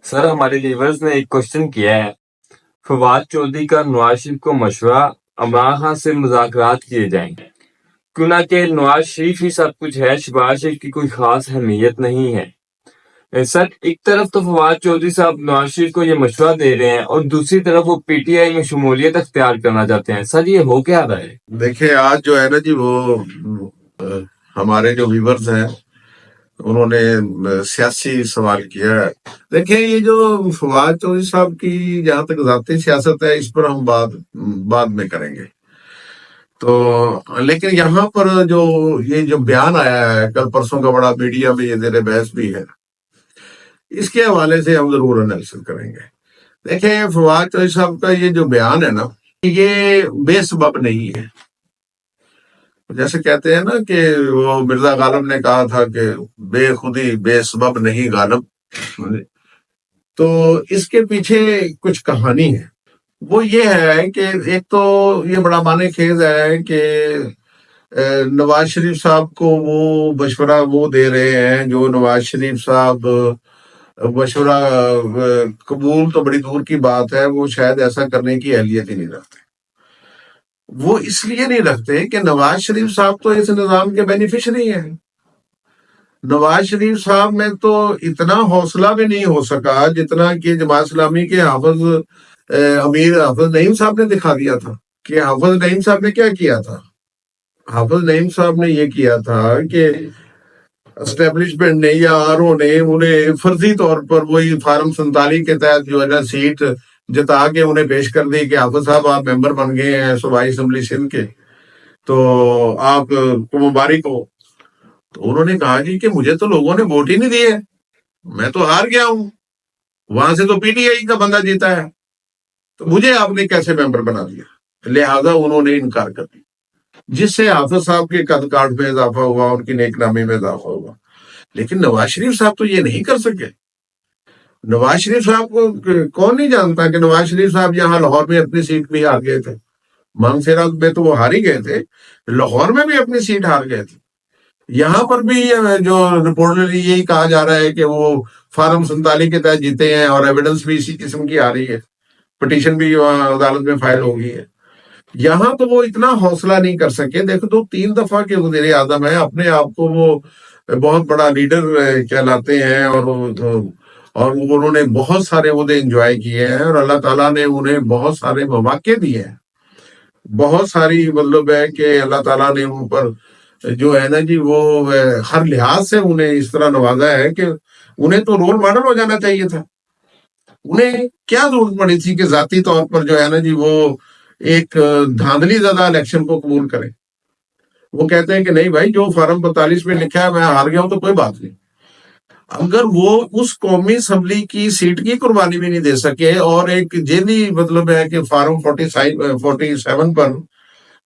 سر ہمارے ویورز نے ایک کوشچن کیا ہے، فواد چودھری کا نواز شریف کو مشورہ عمران خان سے مذاکرات کیے جائیں کیوں نہ کہ نواز شریف ہی سب کچھ ہے، شہباز شریف کی کوئی خاص اہمیت نہیں ہے۔ سر ایک طرف تو فواد چودھری صاحب نواز شریف کو یہ مشورہ دے رہے ہیں اور دوسری طرف وہ پی ٹی آئی میں شمولیت اختیار کرنا چاہتے ہیں، سر یہ ہو کیا رہا ہے؟ دیکھیں آج جو ہے نا جی وہ ہمارے جو ویورز ہیں انہوں نے سیاسی سوال کیا ہے۔ دیکھیں یہ جو فواد چودھری صاحب کی جہاں تک ذاتی سیاست ہے اس پر ہم بعد میں کریں گے، تو لیکن یہاں پر جو یہ جو بیان آیا ہے کل پرسوں کا بڑا میڈیا میں یہ زیر بحث بھی ہے، اس کے حوالے سے ہم ضرور انالیسس کریں گے۔ دیکھیں فواد چودھری صاحب کا یہ جو بیان ہے نا یہ بے سبب نہیں ہے۔ جیسے کہتے ہیں نا کہ وہ مرزا غالب نے کہا تھا کہ بے خودی بے سبب نہیں غالب، تو اس کے پیچھے کچھ کہانی ہے۔ وہ یہ ہے کہ ایک تو یہ بڑا معنی خیز ہے کہ نواز شریف صاحب کو وہ مشورہ وہ دے رہے ہیں جو نواز شریف صاحب مشورہ قبول تو بڑی دور کی بات ہے، وہ شاید ایسا کرنے کی اہلیت ہی نہیں رکھتے۔ وہ اس لیے نہیں رکھتے کہ نواز شریف صاحب تو اس نظام کے بینیفیشری ہیں۔ نواز شریف صاحب میں تو اتنا حوصلہ بھی نہیں ہو سکا جتنا کہ جماعت اسلامی کے حافظ امیر حافظ نعیم صاحب نے دکھا دیا تھا۔ کہ حافظ نعیم صاحب نے کیا کیا تھا؟ حافظ نعیم صاحب نے یہ کیا تھا کہ اسٹیبلشمنٹ نے یا آر او نے انہیں فرضی طور پر وہی فارم 47 کے تحت جو ہے نا سیٹ جتا کے انہیں پیش کر دی کہ حافظ صاحب آپ ممبر بن گئے ہیں صوبائی اسمبلی سندھ کے، تو آپ کو مبارک ہو۔ تو انہوں نے کہا جی کہ مجھے تو لوگوں نے ووٹ ہی نہیں دیے، میں تو ہار گیا ہوں، وہاں سے تو پی ٹی آئی کا بندہ جیتا ہے، تو مجھے آپ نے کیسے ممبر بنا دیا؟ لہذا انہوں نے انکار کر دیا، جس سے حافظ صاحب کے قد کاٹ میں اضافہ ہوا، ان کی نیک نامی میں اضافہ ہوا۔ لیکن نواز شریف صاحب تو یہ نہیں کر سکے۔ نواز شریف صاحب کو کون نہیں جانتا کہ نواز شریف صاحب یہاں لاہور میں اپنی سیٹ بھی ہار گئے تھے، مانگسیرات میں تو وہ ہار ہی گئے تھے، لاہور میں بھی اپنی سیٹ ہار گئے تھے۔ یہاں پر بھی جو رپورٹلی یہی کہا جا رہا ہے کہ وہ فارم 47 کے تحت جیتے ہیں اور ایویڈنس بھی اسی قسم کی آ رہی ہے، پٹیشن بھی عدالت میں فائل ہو گئی ہے۔ یہاں تو وہ اتنا حوصلہ نہیں کر سکے۔ دیکھو تو 3 دفعہ کے وزیر اعظم ہیں، اپنے آپ کو وہ بہت بڑا لیڈر کہلاتے ہیں، اور انہوں نے بہت سارے عہدے انجوائے کیے ہیں اور اللہ تعالیٰ نے انہیں بہت سارے مواقع دیے ہیں، بہت ساری مطلب ہے کہ اللہ تعالیٰ نے ان پر جو ہے نا جی وہ ہر لحاظ سے انہیں اس طرح نوازا ہے کہ انہیں تو رول ماڈل ہو جانا چاہیے تھا۔ انہیں کیا ضرورت پڑی تھی کہ ذاتی طور پر جو ہے نا جی وہ ایک دھاندلی زدہ الیکشن کو قبول کریں؟ وہ کہتے ہیں کہ نہیں بھائی جو فارم 45 میں لکھا ہے میں ہار گیا ہوں تو کوئی بات نہیں۔ اگر وہ اس قومی اسمبلی کی سیٹ کی قربانی بھی نہیں دے سکے اور ایک جیلی مطلب ہے کہ فارم 47 پر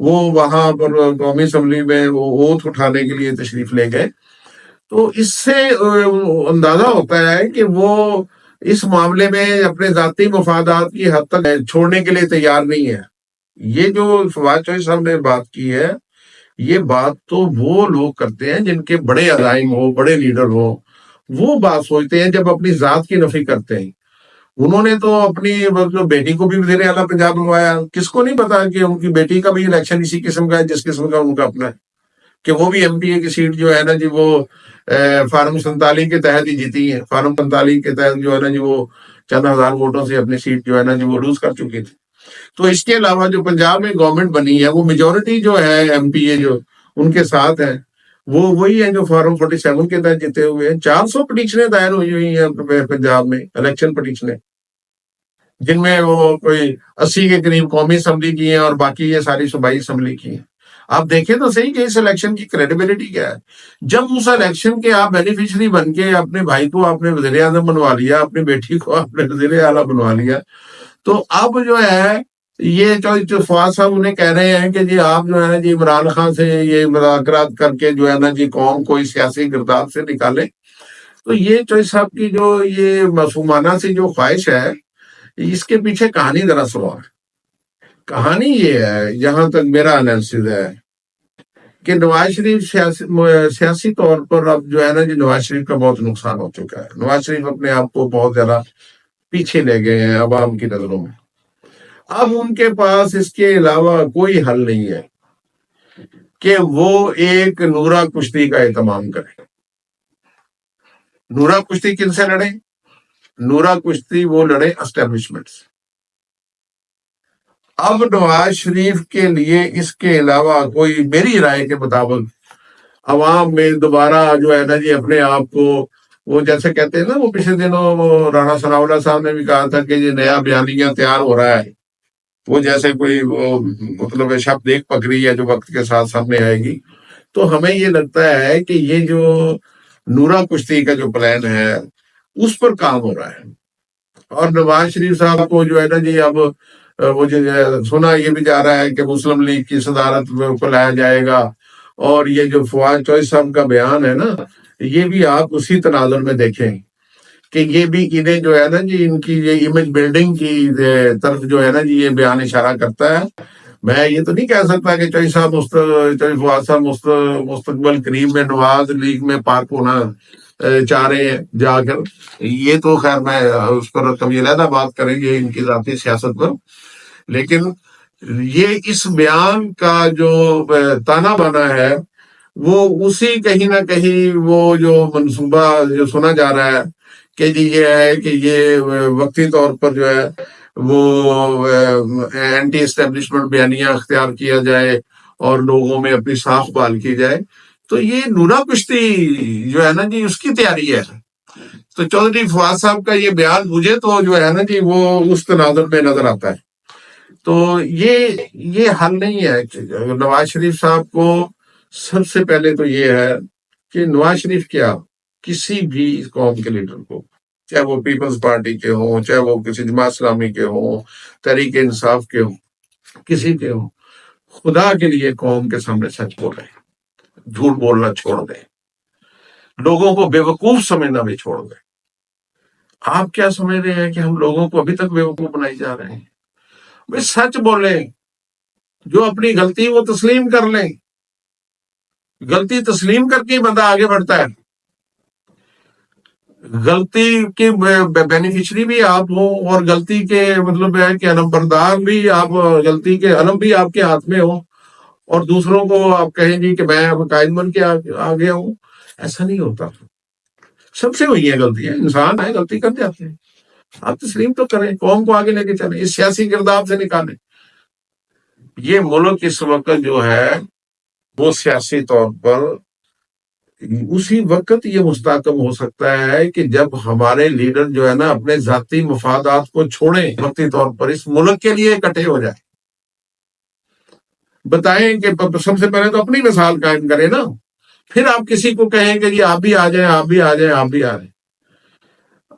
وہ وہاں پر قومی اسمبلی میں وہ اوتھ اٹھانے کے لیے تشریف لے گئے، تو اس سے اندازہ ہوتا ہے کہ وہ اس معاملے میں اپنے ذاتی مفادات کی حد تک چھوڑنے کے لیے تیار نہیں ہے۔ یہ جو فواد چودھری صاحب نے بات کی ہے، یہ بات تو وہ لوگ کرتے ہیں جن کے بڑے عزائم ہو، بڑے لیڈر ہو، وہ بات سوچتے ہیں جب اپنی ذات کی نفی کرتے ہیں۔ انہوں نے تو اپنی مطلب بیٹی کو بھی وزیر اعلیٰ پنجاب بنوایا، کس کو نہیں پتا کہ ان کی بیٹی کا بھی الیکشن اسی قسم کا ہے جس قسم کا ان کا اپنا ہے، کہ وہ بھی ایم پی اے کی سیٹ جو ہے نا جی وہ فارم 47 کے تحت ہی جیتی ہے۔ فارم 45 کے تحت جو ہے نا جی وہ چند ہزار ووٹوں سے اپنی سیٹ جو ہے نا جی وہ لوز کر چکی تھی۔ تو اس کے علاوہ جو پنجاب میں گورنمنٹ بنی ہے وہ میجورٹی جو ہے ایم پی اے جو ان کے ساتھ ہے، وہ وہی ہیں جو فارم 47 کے تحت جیتے ہوئے ہیں۔ 400 پٹیشنیں دائر ہوئی ہیں پنجاب میں، الیکشن پٹیشنیں، جن میں وہ کوئی 80 کے قریب قومی اسمبلی کی ہیں اور باقی یہ ساری صوبائی اسمبلی کی ہیں۔ آپ دیکھیں تو صحیح کہ اس الیکشن کی کریڈیبلٹی کیا ہے۔ جب اس الیکشن کے آپ بینیفیشری بن کے اپنے بھائی کو آپ نے وزیر اعظم بنوا لیا، اپنی بیٹی کو آپ نے وزیر اعلیٰ بنوا لیا، تو اب جو ہے یہ جو فواد صاحب انہیں کہہ رہے ہیں کہ جی آپ جو ہے نا جی عمران خان سے یہ مذاکرات کر کے جو ہے نا جی قوم کو اس سیاسی گرداب سے نکالے، تو یہ چوہدری صاحب کی جو یہ معصومانہ سی جو خواہش ہے، اس کے پیچھے کہانی ذرا سنو ہے۔ کہانی یہ ہے، جہاں تک میرا انالیسس ہے کہ نواز شریف سیاسی طور پر اب جو ہے نا جی نواز شریف کا بہت نقصان ہو چکا ہے. نواز شریف اپنے آپ کو بہت زیادہ پیچھے لے گئے ہیں عوام کی نظروں میں. اب ان کے پاس اس کے علاوہ کوئی حل نہیں ہے کہ وہ ایک نورا کشتی کا اہتمام کریں. نورا کشتی کن سے لڑے؟ نورا کشتی وہ لڑے اسٹیبلشمنٹ سے. اب نواز شریف کے لیے اس کے علاوہ کوئی میری رائے کے مطابق عوام میں دوبارہ جو ہے نا جی اپنے آپ کو وہ جیسے کہتے ہیں نا وہ پچھلے دنوں رانا ثناء اللہ صاحب نے بھی کہا تھا کہ یہ نیا بیانیہ تیار ہو رہا ہے، وہ جیسے کوئی وہ مطلب شب دیکھ پکڑی ہے جو وقت کے ساتھ سامنے آئے گی. تو ہمیں یہ لگتا ہے کہ یہ جو نورا کشتی کا جو پلان ہے اس پر کام ہو رہا ہے. اور نواز شریف صاحب کو جو ہے نا جی اب وہ جو سنا یہ بھی جا رہا ہے کہ مسلم لیگ کی صدارت کو لایا جائے گا. اور یہ جو فواد چوہدری صاحب کا بیان ہے نا یہ بھی آپ اسی تناظر میں دیکھیں کہ یہ بھی انہیں جو ہے نا جی ان کی یہ امیج بلڈنگ کی طرف جو ہے نا جی یہ بیان اشارہ کرتا ہے. میں یہ تو نہیں کہہ سکتا کہ چوہدری صاحب چوہدری فواد صاحب مستقبل قریب میں نواز لیگ میں پارک ہونا چاہ رہے ہیں جا کر. یہ تو خیر میں اس پر کبھی علیحدہ بات کریں گے ان کی ذاتی سیاست پر. لیکن یہ اس بیان کا جو تانا بانا ہے وہ اسی کہیں نہ کہیں وہ جو منصوبہ جو سنا جا رہا ہے کہ جی یہ ہے کہ یہ وقتی طور پر جو ہے وہ اینٹی اسٹیبلشمنٹ بیانیہ اختیار کیا جائے اور لوگوں میں اپنی ساکھ بحال کی جائے. تو یہ نورا کشتی جو ہے نا جی اس کی تیاری ہے. تو چودھری فواد صاحب کا یہ بیان مجھے تو جو ہے نا جی وہ اس تناظر میں نظر آتا ہے. تو یہ حل نہیں ہے. نواز شریف صاحب کو سب سے پہلے تو یہ ہے کہ نواز شریف کیا کسی بھی قوم کے لیڈر کو، چاہے وہ پیپلز پارٹی کے ہوں، چاہے وہ کسی جماعت اسلامی کے ہوں، تحریک انصاف کے ہوں، کسی کے ہوں، خدا کے لیے قوم کے سامنے سچ بولیں، جھوٹ بولنا چھوڑ دیں، لوگوں کو بے وقوف سمجھنا بھی چھوڑ دیں. آپ کیا سمجھ رہے ہیں کہ ہم لوگوں کو ابھی تک بے وقوف بنائی جا رہے ہیں؟ بھائی سچ بولیں، جو اپنی غلطی وہ تسلیم کر لیں. غلطی تسلیم کر کے بندہ آگے بڑھتا ہے. غلطی کے بینیفیشری بھی آپ ہوں اور غلطی کے مطلب ہے کہ علم بردار بھی آپ، غلطی کے علم بھی آپ کے ہاتھ میں ہو اور دوسروں کو آپ کہیں گی کہ میں قائد بن کے آگے ہوں. ایسا نہیں ہوتا. سب سے ہوئی ہیں غلطیاں، انسان ہے غلطی کر جاتے ہیں. آپ تسلیم تو کریں، قوم کو آگے لے کے چلیں، اس سیاسی گرداب سے نکالیں. یہ ملک اس وقت جو ہے وہ سیاسی طور پر اسی وقت یہ مستحکم ہو سکتا ہے کہ جب ہمارے لیڈر جو ہے نا اپنے ذاتی مفادات کو چھوڑیں، وقتی طور پر اس ملک کے لیے اکٹھے ہو جائیں. بتائیں کہ سب سے پہلے تو اپنی مثال قائم کریں نا، پھر آپ کسی کو کہیں کہ جی آپ بھی آ جائیں، آپ بھی آ جائیں، آپ بھی آ جائیں.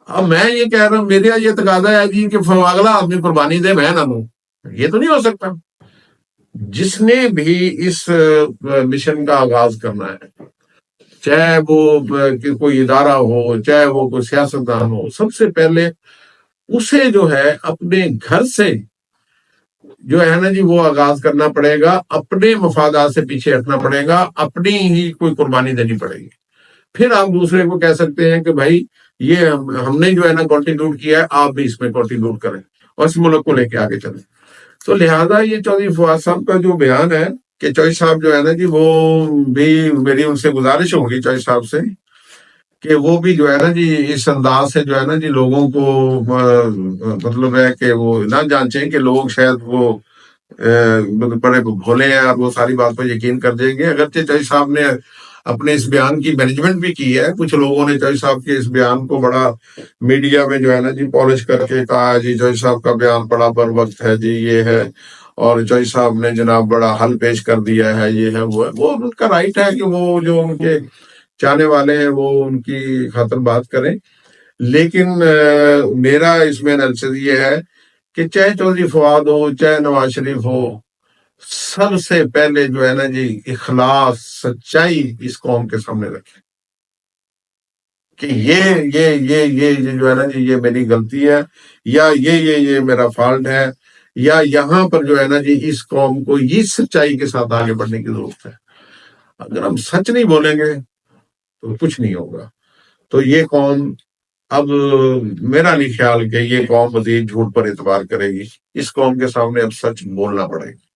اب میں یہ کہہ رہا ہوں، میرا یہ تقاضا ہے جی کہ اگلا آدمی قربانی دے، میں نہ دوں. یہ تو نہیں ہو سکتا. جس نے بھی اس مشن کا آغاز کرنا ہے، چاہے وہ کوئی ادارہ ہو، چاہے وہ کوئی سیاستدان ہو، سب سے پہلے اسے جو ہے اپنے گھر سے جو ہے نا جی وہ آغاز کرنا پڑے گا. اپنے مفادات سے پیچھے ہٹنا پڑے گا، اپنی ہی کوئی قربانی دینی پڑے گی. پھر آپ دوسرے کو کہہ سکتے ہیں کہ بھائی یہ ہم نے جو ہے نا کنٹریبیوٹ کیا ہے، آپ بھی اس میں کنٹریبیوٹ کریں اور اس ملک کو لے کے آگے چلیں. تو لہٰذا یہ چودھری فواد صاحب کا جو بیان ہے کہ چودھری صاحب جو ہے نا جی وہ بھی میری ان سے گزارش ہوگی چودھری صاحب سے کہ وہ بھی جو ہے نا جی اس انداز سے جو ہے نا جی لوگوں کو مطلب ہے کہ وہ نہ جانچیں کہ لوگ شاید وہ بڑے بھولے ہیں اور وہ ساری بات پر یقین کر دیں گے. اگرچہ چودھری صاحب نے اپنے اس بیان کی مینجمنٹ بھی کی ہے. کچھ لوگوں نے چودھری صاحب کے اس بیان کو بڑا میڈیا میں جو ہے نا جی پالش کر کے کہا جی چودھری صاحب کا بیان بڑا بر وقت ہے جی، یہ ہے، اور چودھری صاحب نے جناب بڑا حل پیش کر دیا ہے، یہ ہے وہ ہے. وہ ان کا رائٹ ہے کہ وہ جو ان کے چاہنے والے ہیں وہ ان کی خاطر بات کریں. لیکن میرا اس میں انالیسس یہ ہے کہ چاہے چودھری فواد ہو، چاہے نواز شریف ہو، سب سے پہلے جو ہے نا جی اخلاص، سچائی اس قوم کے سامنے رکھیں کہ یہ جو ہے نا جی یہ میری غلطی ہے، یا یہ میرا فالٹ ہے، یا یہاں پر جو ہے نا جی اس قوم کو یہ سچائی کے ساتھ آگے بڑھنے کی ضرورت ہے. اگر ہم سچ نہیں بولیں گے تو کچھ نہیں ہوگا. تو یہ قوم اب میرا نہیں خیال کہ یہ قوم مزید جھوٹ پر اعتبار کرے گی. اس قوم کے سامنے اب سچ بولنا پڑے گا.